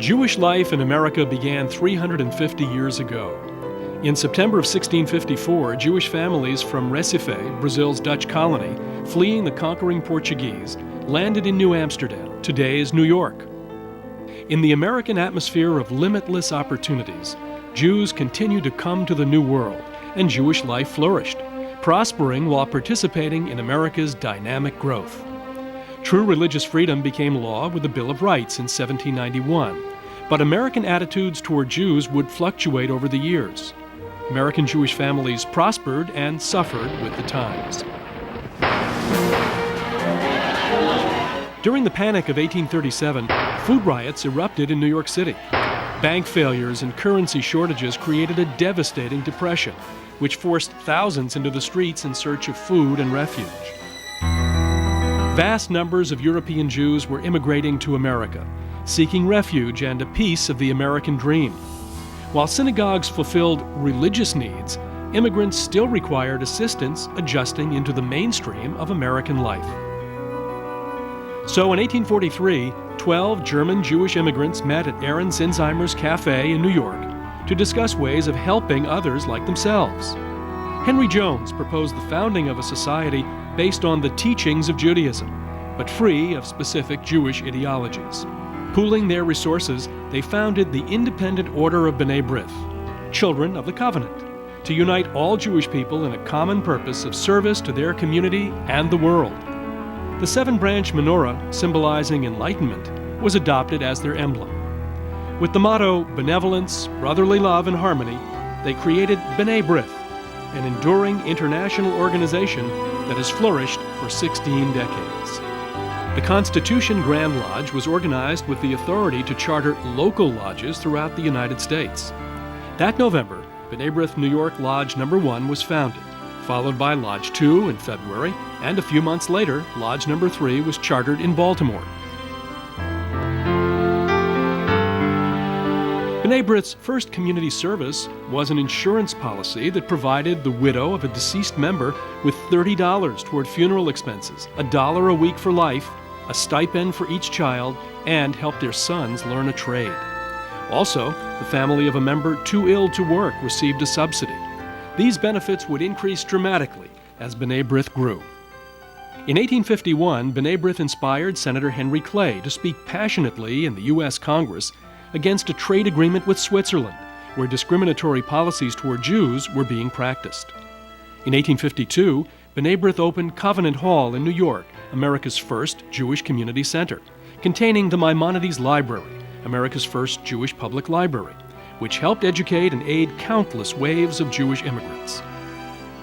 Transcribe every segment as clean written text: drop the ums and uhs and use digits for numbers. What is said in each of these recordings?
Jewish life in America began 350 years ago. In September of 1654, Jewish families from Recife, Brazil's Dutch colony, fleeing the conquering Portuguese, landed in New Amsterdam, today's New York. In the American atmosphere of limitless opportunities, Jews continued to come to the New World, and Jewish life flourished, prospering while participating in America's dynamic growth. True religious freedom became law with the Bill of Rights in 1791, but American attitudes toward Jews would fluctuate over the years. American Jewish families prospered and suffered with the times. During the Panic of 1837, food riots erupted in New York City. Bank failures and currency shortages created a devastating depression, which forced thousands into the streets in search of food and refuge. Vast numbers of European Jews were immigrating to America, seeking refuge and a piece of the American dream. While synagogues fulfilled religious needs, immigrants still required assistance adjusting into the mainstream of American life. So in 1843, 12 German Jewish immigrants met at Aaron Zinzheimer's Cafe in New York to discuss ways of helping others like themselves. Henry Jones proposed the founding of a society based on the teachings of Judaism, but free of specific Jewish ideologies. Pooling their resources, they founded the Independent Order of B'nai B'rith, Children of the Covenant, to unite all Jewish people in a common purpose of service to their community and the world. The seven-branch menorah, symbolizing enlightenment, was adopted as their emblem. With the motto, benevolence, brotherly love, and harmony, they created B'nai B'rith, an enduring international organization that has flourished for 16 decades. The Constitution Grand Lodge was organized with the authority to charter local lodges throughout the United States. That November, B'nai B'rith New York Lodge No. 1 was founded, followed by Lodge 2 in February, and a few months later, Lodge No. 3 was chartered in Baltimore. B'nai B'rith's first community service was an insurance policy that provided the widow of a deceased member with $30 toward funeral expenses, $1 a week for life, a stipend for each child, and helped their sons learn a trade. Also, the family of a member too ill to work received a subsidy. These benefits would increase dramatically as B'nai B'rith grew. In 1851, B'nai B'rith inspired Senator Henry Clay to speak passionately in the U.S. Congress against a trade agreement with Switzerland, where discriminatory policies toward Jews were being practiced. In 1852, B'nai B'rith opened Covenant Hall in New York, America's first Jewish community center, containing the Maimonides Library, America's first Jewish public library, which helped educate and aid countless waves of Jewish immigrants.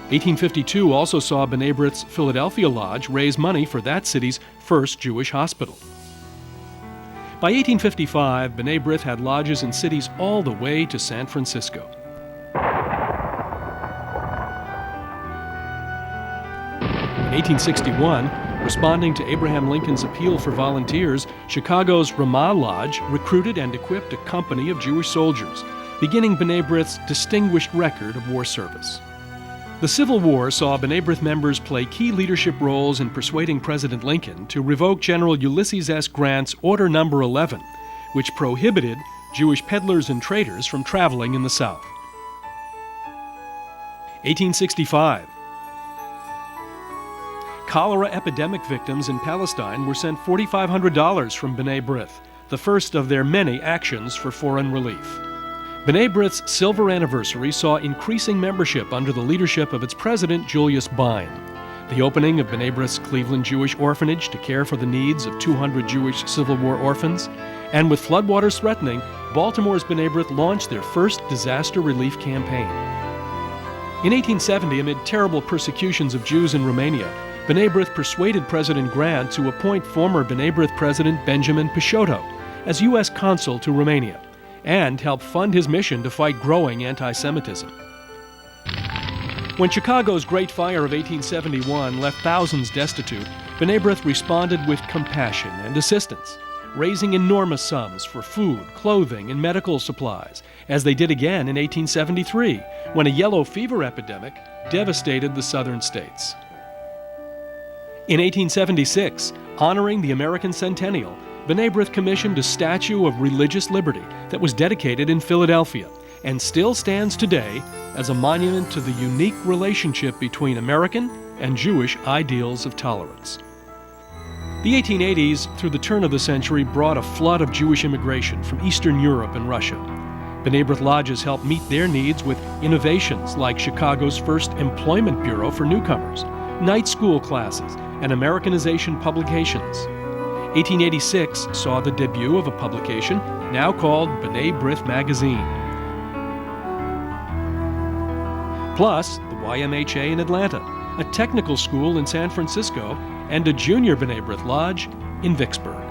1852 also saw B'nai B'rith's Philadelphia Lodge raise money for that city's first Jewish hospital. By 1855, B'nai B'rith had lodges in cities all the way to San Francisco. In 1861, responding to Abraham Lincoln's appeal for volunteers, Chicago's Ramah Lodge recruited and equipped a company of Jewish soldiers, beginning B'nai B'rith's distinguished record of war service. The Civil War saw B'nai B'rith members play key leadership roles in persuading President Lincoln to revoke General Ulysses S. Grant's Order No. 11, which prohibited Jewish peddlers and traders from traveling in the South. 1865. Cholera epidemic victims in Palestine were sent $4,500 from B'nai B'rith, the first of their many actions for foreign relief. B'nai B'rith's silver anniversary saw increasing membership under the leadership of its president, Julius Bine. The opening of B'nai B'rith's Cleveland Jewish Orphanage to care for the needs of 200 Jewish Civil War orphans, and with floodwaters threatening, Baltimore's B'nai B'rith launched their first disaster relief campaign. In 1870, amid terrible persecutions of Jews in Romania, B'nai B'rith persuaded President Grant to appoint former B'nai B'rith President Benjamin Peixoto as U.S. consul to Romania, and help fund his mission to fight growing anti-Semitism. When Chicago's Great Fire of 1871 left thousands destitute, B'nai B'rith responded with compassion and assistance, raising enormous sums for food, clothing, and medical supplies, as they did again in 1873, when a yellow fever epidemic devastated the southern states. In 1876, honoring the American centennial, B'nai B'rith commissioned a statue of religious liberty that was dedicated in Philadelphia and still stands today as a monument to the unique relationship between American and Jewish ideals of tolerance. The 1880s through the turn of the century brought a flood of Jewish immigration from Eastern Europe and Russia. B'nai B'rith lodges helped meet their needs with innovations like Chicago's first employment bureau for newcomers, night school classes, and Americanization publications. 1886 saw the debut of a publication now called B'nai B'rith Magazine. Plus, the YMHA in Atlanta, a technical school in San Francisco, and a junior B'nai B'rith lodge in Vicksburg.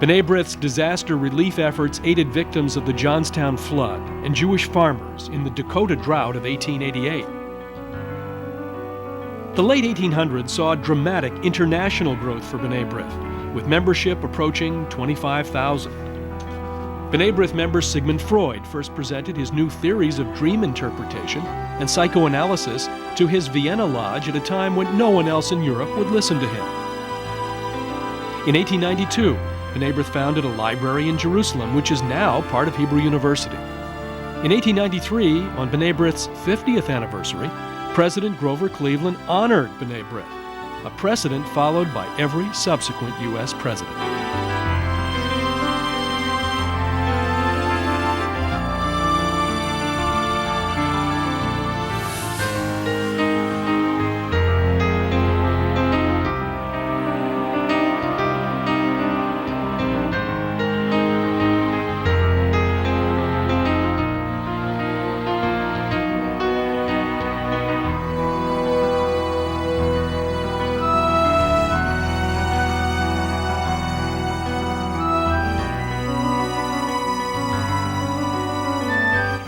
B'nai B'rith's disaster relief efforts aided victims of the Johnstown flood and Jewish farmers in the Dakota drought of 1888. The late 1800s saw dramatic international growth for B'nai B'rith, with membership approaching 25,000. B'nai B'rith member Sigmund Freud first presented his new theories of dream interpretation and psychoanalysis to his Vienna lodge at a time when no one else in Europe would listen to him. In 1892, B'nai B'rith founded a library in Jerusalem, which is now part of Hebrew University. In 1893, on B'nai B'rith's 50th anniversary, President Grover Cleveland honored B'nai B'rith, a precedent followed by every subsequent U.S. president.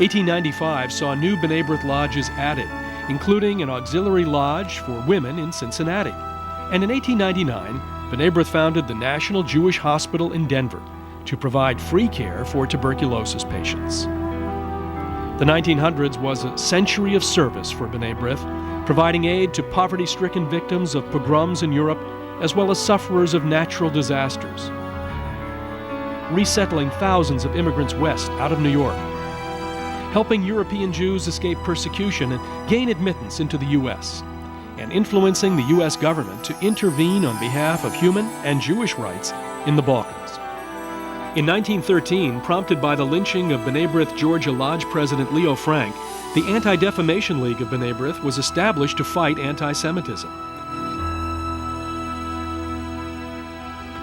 (1895) saw new B'nai B'rith lodges added, including an auxiliary lodge for women in Cincinnati. And in 1899, B'nai B'rith founded the National Jewish Hospital in Denver to provide free care for tuberculosis patients. The 1900s was a century of service for B'nai B'rith, providing aid to poverty-stricken victims of pogroms in Europe, as well as sufferers of natural disasters, resettling thousands of immigrants west out of New York, helping European Jews escape persecution and gain admittance into the U.S., and influencing the U.S. government to intervene on behalf of human and Jewish rights in the Balkans. In 1913, prompted by the lynching of B'nai B'rith Georgia Lodge President Leo Frank, the Anti-Defamation League of B'nai B'rith was established to fight anti-Semitism.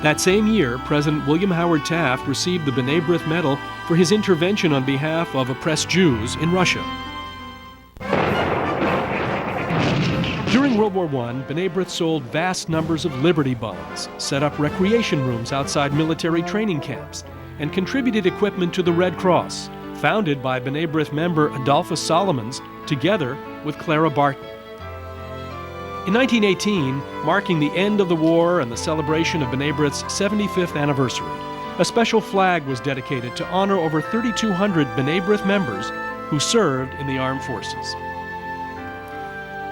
That same year, President William Howard Taft received the B'nai B'rith Medal for his intervention on behalf of oppressed Jews in Russia. During World War I, B'nai B'rith sold vast numbers of Liberty Bonds, set up recreation rooms outside military training camps, and contributed equipment to the Red Cross, founded by B'nai B'rith member Adolphus Solomons, together with Clara Barton. In 1918, marking the end of the war and the celebration of B'nai B'rith's 75th anniversary, a special flag was dedicated to honor over 3,200 B'nai B'rith members who served in the armed forces.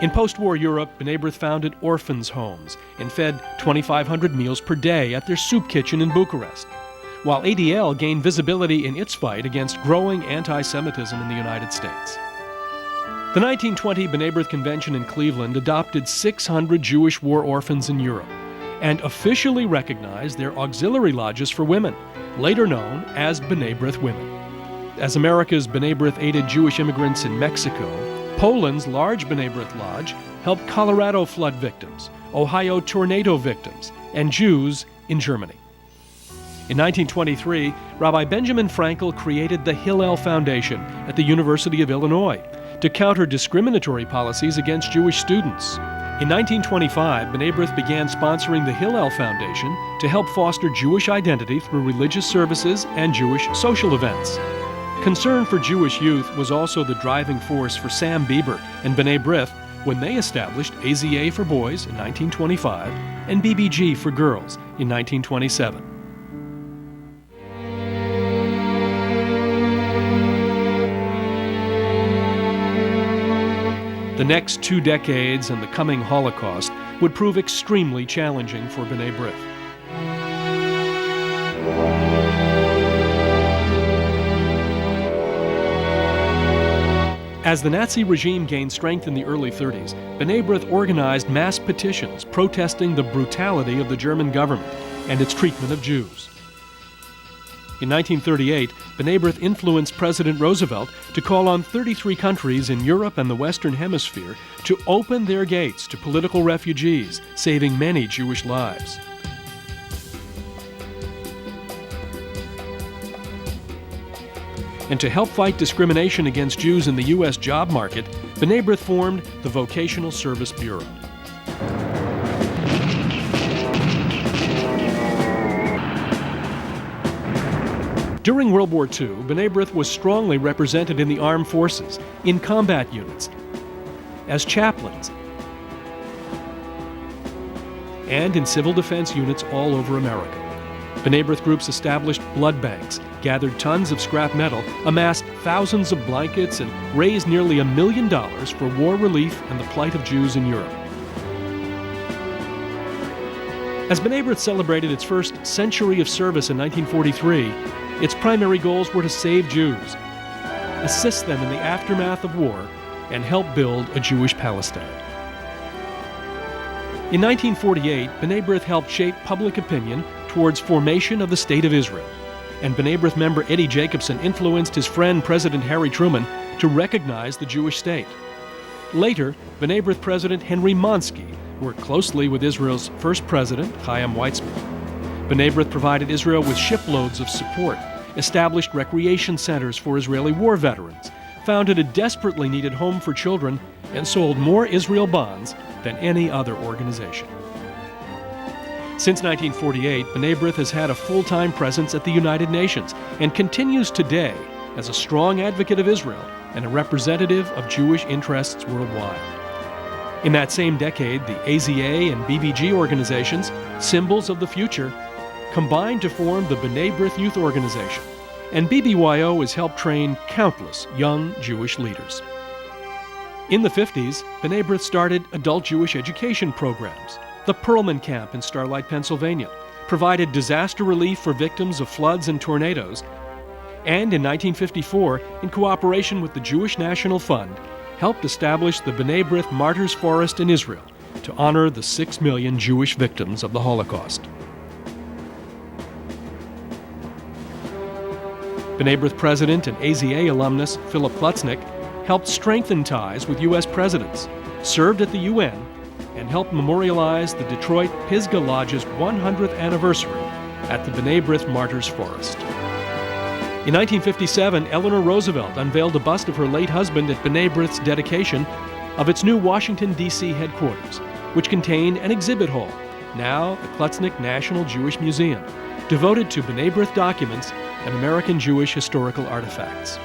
In post-war Europe, B'nai B'rith founded orphans' homes and fed 2,500 meals per day at their soup kitchen in Bucharest, while ADL gained visibility in its fight against growing anti-Semitism in the United States. The 1920 B'nai B'rith Convention in Cleveland adopted 600 Jewish war orphans in Europe and officially recognized their auxiliary lodges for women, later known as B'nai B'rith Women. As America's B'nai B'rith aided Jewish immigrants in Mexico, Poland's large B'nai B'rith lodge helped Colorado flood victims, Ohio tornado victims, and Jews in Germany. In 1923, Rabbi Benjamin Frankel created the Hillel Foundation at the University of Illinois to counter discriminatory policies against Jewish students. In 1925, B'nai B'rith began sponsoring the Hillel Foundation to help foster Jewish identity through religious services and Jewish social events. Concern for Jewish youth was also the driving force for Sam Bieber and B'nai B'rith when they established AZA for boys in 1925 and BBG for girls in 1927. The next 2 decades and the coming Holocaust would prove extremely challenging for B'nai B'rith. As the Nazi regime gained strength in the early 30s, B'nai B'rith organized mass petitions protesting the brutality of the German government and its treatment of Jews. In 1938, B'nai B'rith influenced President Roosevelt to call on 33 countries in Europe and the Western Hemisphere to open their gates to political refugees, saving many Jewish lives. And to help fight discrimination against Jews in the U.S. job market, B'nai B'rith formed the Vocational Service Bureau. During World War II, B'nai B'rith was strongly represented in the armed forces, in combat units, as chaplains, and in civil defense units all over America. B'nai B'rith groups established blood banks, gathered tons of scrap metal, amassed thousands of blankets, and raised nearly $1 million for war relief and the plight of Jews in Europe. As B'nai B'rith celebrated its first century of service in 1943, its primary goals were to save Jews, assist them in the aftermath of war, and help build a Jewish Palestine. In 1948, B'nai B'rith helped shape public opinion towards formation of the State of Israel, and B'nai B'rith member Eddie Jacobson influenced his friend President Harry Truman to recognize the Jewish state. Later, B'nai B'rith President Henry Monsky worked closely with Israel's first president, Chaim Weizmann. B'nai B'rith provided Israel with shiploads of support, established recreation centers for Israeli war veterans, founded a desperately needed home for children, and sold more Israel bonds than any other organization. Since 1948, B'nai B'rith has had a full-time presence at the United Nations and continues today as a strong advocate of Israel and a representative of Jewish interests worldwide. In that same decade, the AZA and BBG organizations, symbols of the future, combined to form the B'nai B'rith Youth Organization, and BBYO has helped train countless young Jewish leaders. In the 50s, B'nai B'rith started adult Jewish education programs. The Perlman Camp in Starlight, Pennsylvania, provided disaster relief for victims of floods and tornadoes, and in 1954, in cooperation with the Jewish National Fund, helped establish the B'nai B'rith Martyrs Forest in Israel to honor the 6 million Jewish victims of the Holocaust. B'nai B'rith President and AZA alumnus Philip Klutznick helped strengthen ties with U.S. presidents, served at the UN, and helped memorialize the Detroit Pisgah Lodge's 100th anniversary at the B'nai B'rith Martyrs Forest. In 1957, Eleanor Roosevelt unveiled a bust of her late husband at B'nai B'rith's dedication of its new Washington, D.C. headquarters, which contained an exhibit hall, now the Klutznick National Jewish Museum, devoted to B'nai B'rith documents and American Jewish historical artifacts.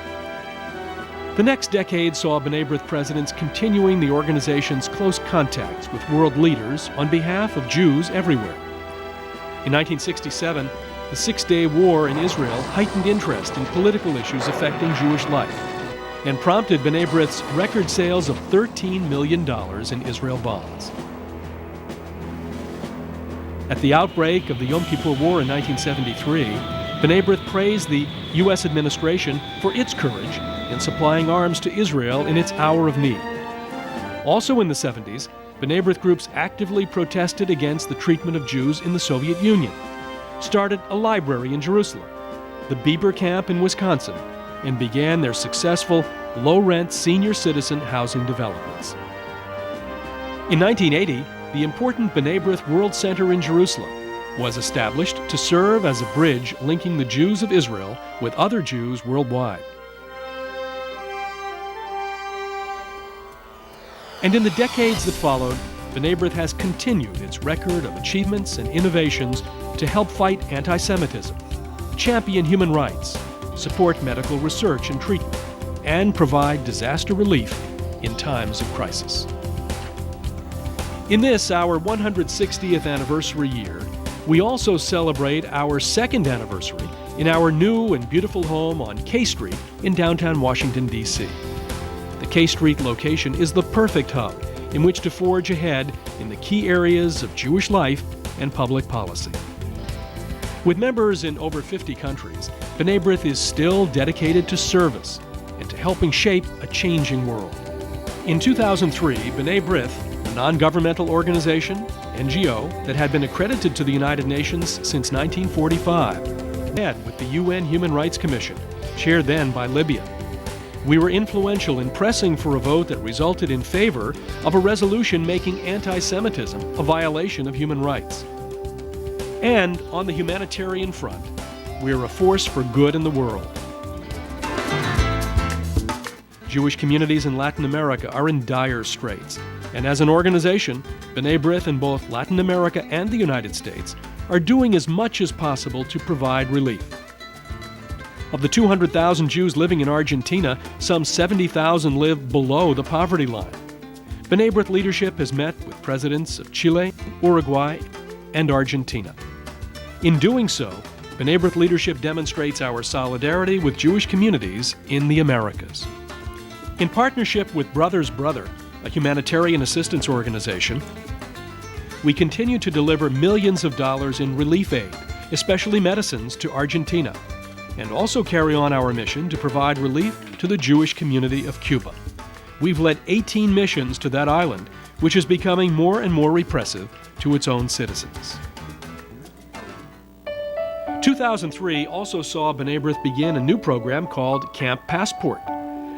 The next decade saw B'nai B'rith presidents continuing the organization's close contacts with world leaders on behalf of Jews everywhere. In 1967, the Six-Day War in Israel heightened interest in political issues affecting Jewish life and prompted B'nai B'rith's record sales of $13 million in Israel bonds. At the outbreak of the Yom Kippur War in 1973, B'nai B'rith praised the U.S. administration for its courage in supplying arms to Israel in its hour of need. Also in the 70s, B'nai B'rith groups actively protested against the treatment of Jews in the Soviet Union, started a library in Jerusalem, the Bieber Camp in Wisconsin, and began their successful low-rent senior citizen housing developments. In 1980, the important B'nai B'rith World Center in Jerusalem was established to serve as a bridge linking the Jews of Israel with other Jews worldwide. And in the decades that followed, B'nai B'rith has continued its record of achievements and innovations to help fight anti-Semitism, champion human rights, support medical research and treatment, and provide disaster relief in times of crisis. In this, our 160th anniversary year, we also celebrate our second anniversary in our new and beautiful home on K Street in downtown Washington, D.C. The K Street location is the perfect hub in which to forge ahead in the key areas of Jewish life and public policy. With members in over 50 countries, B'nai B'rith is still dedicated to service and to helping shape a changing world. In 2003, B'nai B'rith, a non-governmental organization, NGO, that had been accredited to the United Nations since 1945, met with the UN Human Rights Commission, chaired then by Libya. We were influential in pressing for a vote that resulted in favor of a resolution making anti-Semitism a violation of human rights. And on the humanitarian front, we are a force for good in the world. Jewish communities in Latin America are in dire straits, and as an organization, B'nai B'rith in both Latin America and the United States are doing as much as possible to provide relief. Of the 200,000 Jews living in Argentina, some 70,000 live below the poverty line. B'nai B'rith leadership has met with presidents of Chile, Uruguay, and Argentina. In doing so, B'nai B'rith leadership demonstrates our solidarity with Jewish communities in the Americas. In partnership with Brothers Brother, a humanitarian assistance organization, we continue to deliver millions of dollars in relief aid, especially medicines, to Argentina, and also carry on our mission to provide relief to the Jewish community of Cuba. We've led 18 missions to that island, which is becoming more and more repressive to its own citizens. 2003 also saw B'nai B'rith begin a new program called Camp Passport,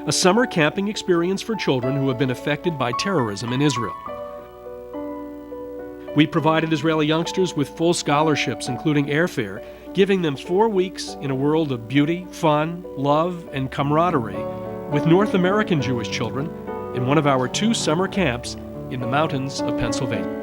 a summer camping experience for children who have been affected by terrorism in Israel. We provided Israeli youngsters with full scholarships, including airfare, giving them 4 weeks in a world of beauty, fun, love, and camaraderie with North American Jewish children in one of our 2 summer camps in the mountains of Pennsylvania.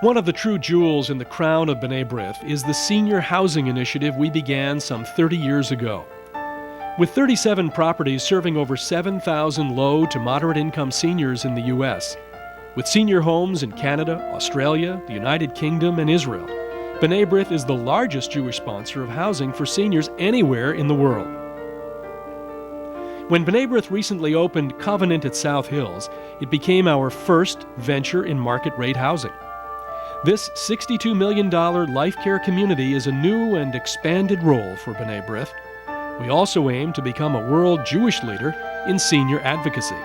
One of the true jewels in the crown of B'nai B'rith is the senior housing initiative we began some 30 years ago. With 37 properties serving over 7,000 low to moderate income seniors in the U.S., with senior homes in Canada, Australia, the United Kingdom, and Israel, B'nai B'rith is the largest Jewish sponsor of housing for seniors anywhere in the world. When B'nai B'rith recently opened Covenant at South Hills, it became our first venture in market rate housing. This $62 million life care community is a new and expanded role for B'nai B'rith. We also aim to become a world Jewish leader in senior advocacy.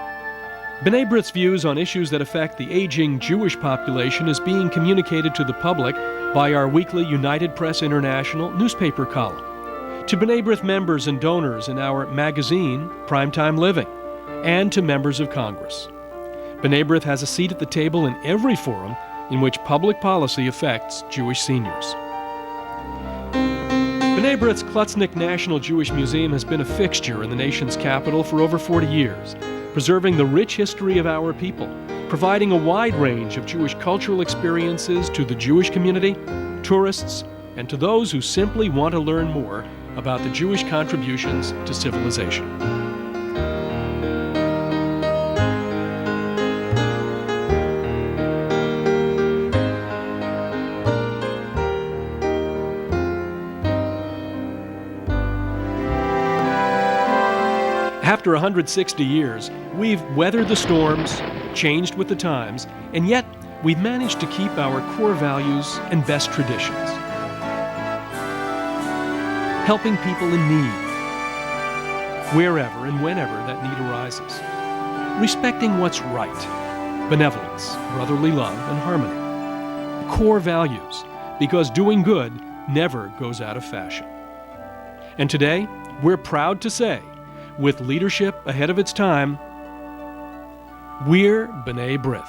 B'nai B'rith's views on issues that affect the aging Jewish population is being communicated to the public by our weekly United Press International newspaper column, to B'nai B'rith members and donors in our magazine, Primetime Living, and to members of Congress. B'nai B'rith has a seat at the table in every forum in which public policy affects Jewish seniors. B'nai B'rith's Klutznik National Jewish Museum has been a fixture in the nation's capital for over 40 years, preserving the rich history of our people, providing a wide range of Jewish cultural experiences to the Jewish community, tourists, and to those who simply want to learn more about the Jewish contributions to civilization. After 160 years, we've weathered the storms, changed with the times, and yet we've managed to keep our core values and best traditions. Helping people in need, wherever and whenever that need arises. Respecting what's right, benevolence, brotherly love, and harmony. Core values, because doing good never goes out of fashion. And today, we're proud to say, with leadership ahead of its time, we're B'nai B'rith.